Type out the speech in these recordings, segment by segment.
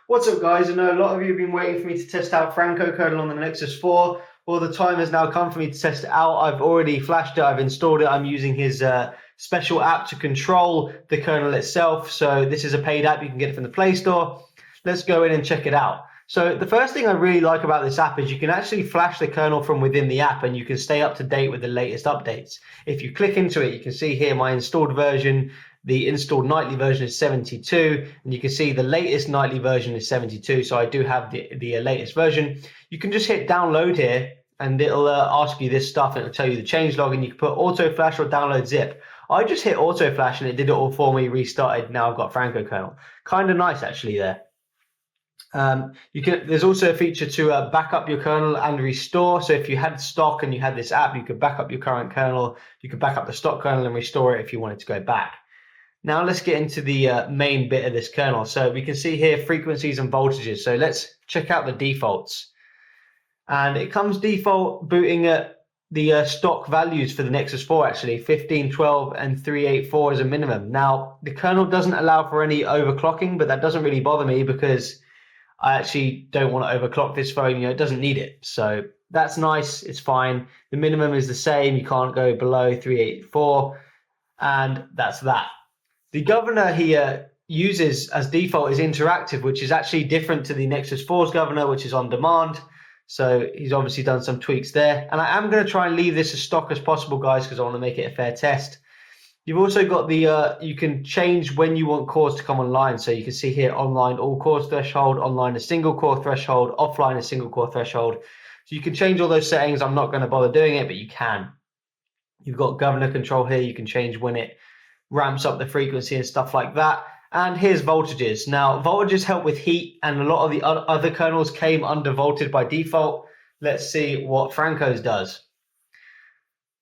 What's up, guys? I know a lot of you have been waiting for me to test out Franco Kernel on the Nexus 4. Well, the time has now come for me to test it out. I've already flashed it, I've installed it. I'm using his special app to control the kernel itself. So this is a paid app, you can get it from the Play Store. Let's go in and check it out. So the first thing I really like about this app is you can actually flash the kernel from within the app and you can stay up to date with the latest updates. If you click into it, you can see here my installed version. The installed nightly version is 72, and you can see the latest nightly version is 72. So I do have the latest version. You can just hit download here, and it'll ask you this stuff, and it'll tell you the changelog, and you can put auto flash or download zip. I just hit auto flash, and it did it all for me. Restarted. Now I've got Franco kernel. Kind of nice actually there. There's also a feature to back up your kernel and restore. So if you had stock and you had this app, you could back up your current kernel. You could back up the stock kernel and restore it if you wanted to go back. Now let's get into the main bit of this kernel. So we can see here frequencies and voltages. So let's check out the defaults. And it comes default booting at the stock values for the Nexus 4 actually, 15, 12, and 384 as a minimum. Now the kernel doesn't allow for any overclocking, but that doesn't really bother me because I actually don't want to overclock this phone. It doesn't need it. So that's nice, it's fine. The minimum is the same, you can't go below 384, and that's that. The governor here uses as default is interactive, which is actually different to the Nexus 4's governor, which is on demand. So he's obviously done some tweaks there. And I am going to try and leave this as stock as possible, guys, because I want to make it a fair test. You've also got the, you can change when you want cores to come online. So you can see here online all cores threshold, online a single core threshold, offline a single core threshold. So you can change all those settings. I'm not going to bother doing it, but you can. You've got governor control here. You can change when it ramps up the frequency and stuff like that. And here's voltages. Now voltages help with heat, and a lot of the other kernels came undervolted by default. Let's see what Franco's does.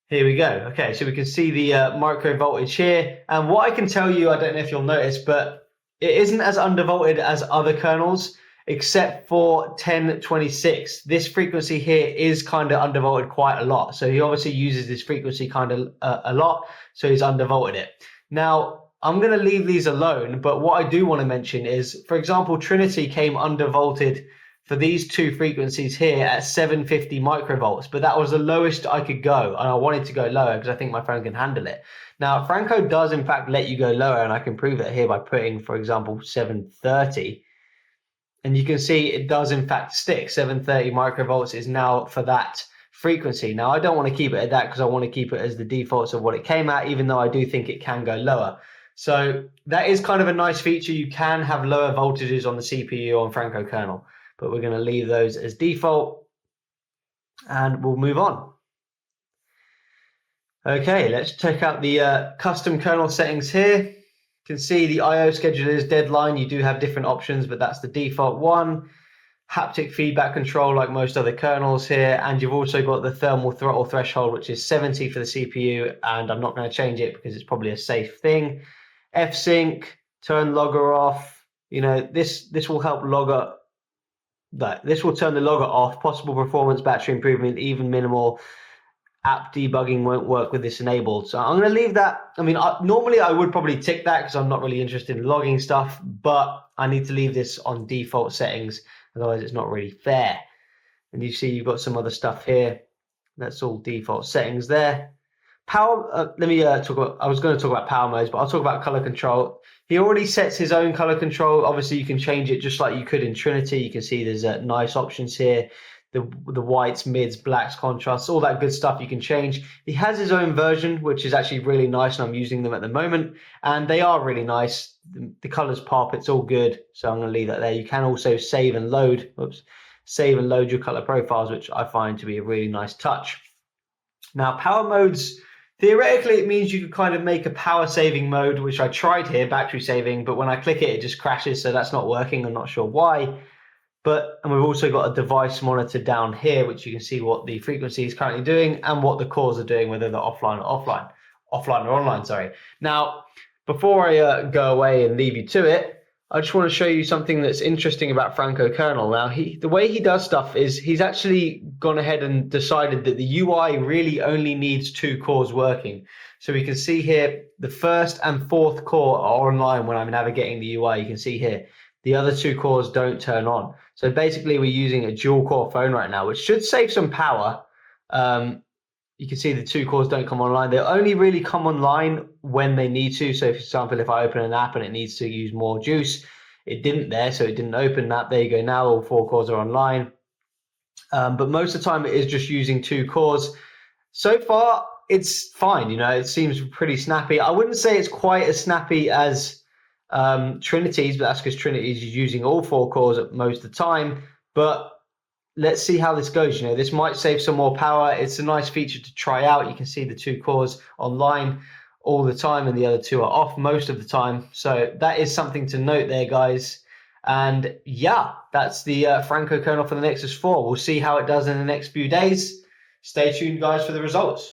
Here we go. Okay, so we can see the micro voltage here, and what I can tell you, I don't know if you'll notice, but it isn't as undervolted as other kernels except for 1026. This frequency here is kind of undervolted quite a lot, so he obviously uses this frequency kind of a lot, so he's undervolted it. Now, I'm going to leave these alone, but what I do want to mention is, for example, Trinity came undervolted for these two frequencies here at 750 microvolts, but that was the lowest I could go, and I wanted to go lower because I think my phone can handle it. Now, Franco does in fact let you go lower, and I can prove it here by putting, for example, 730, and you can see it does in fact stick. 730 microvolts is now for that frequency. Now I don't want to keep it at that because I want to keep it as the defaults of what it came at, even though I do think it can go lower. So that is kind of a nice feature. You can have lower voltages on the CPU on Franco kernel, but we're going to leave those as default and we'll move on. Okay, let's check out the custom kernel settings here. You can see the IO schedulers deadline. You do have different options, but that's the default one. Haptic feedback control like most other kernels here, and you've also got the thermal throttle threshold, which is 70 for the CPU, and I'm not going to change it because it's probably a safe thing. F-sync, turn logger off. This will help logger. This will turn the logger off. Possible performance, battery improvement, even minimal app debugging won't work with this enabled. So I'm going to leave that. I mean, normally I would probably tick that because I'm not really interested in logging stuff, but I need to leave this on default settings. Otherwise, it's not really fair. And you see, you've got some other stuff here. That's all default settings there. Power. Let me talk about. I was going to talk about power modes, but I'll talk about color control. He already sets his own color control. Obviously, you can change it just like you could in Trinity. You can see there's nice options here. The whites, mids, blacks, contrasts, all that good stuff you can change. He has his own version, which is actually really nice, and I'm using them at the moment, and they are really nice. The colors pop, it's all good, so I'm going to leave that there. You can also save and load, save and load your color profiles, which I find to be a really nice touch. Now, power modes, theoretically, it means you could kind of make a power saving mode, which I tried here, battery saving, but when I click it, it just crashes, so that's not working. I'm not sure why. And we've also got a device monitor down here, which you can see what the frequency is currently doing and what the cores are doing, whether they're offline or online, sorry. Now, before I go away and leave you to it, I just want to show you something that's interesting about Franco kernel. Now, the way he does stuff is he's actually gone ahead and decided that the UI really only needs 2 cores working. So we can see here the 1st and 4th core are online when I'm navigating the UI. You can see here the other 2 cores don't turn on. So basically we're using a dual core phone right now, which should save some power. You can see the 2 cores don't come online. They only really come online when they need to. So for example, if I open an app and it needs to use more juice, it didn't there, so it didn't open that. There you go, now all 4 cores are online. But most of the time it is just using 2 cores. So far, it's fine. It seems pretty snappy. I wouldn't say it's quite as snappy as Trinity's, but that's because Trinity's is using all 4 cores at most of the time. But let's see how this goes. This might save some more power. It's a nice feature to try out. You can see the 2 cores online all the time and the other 2 are off most of the time. So that is something to note there, guys. And yeah, that's the Franco kernel for the Nexus 4. We'll see how it does in the next few days. Stay tuned, guys, for the results.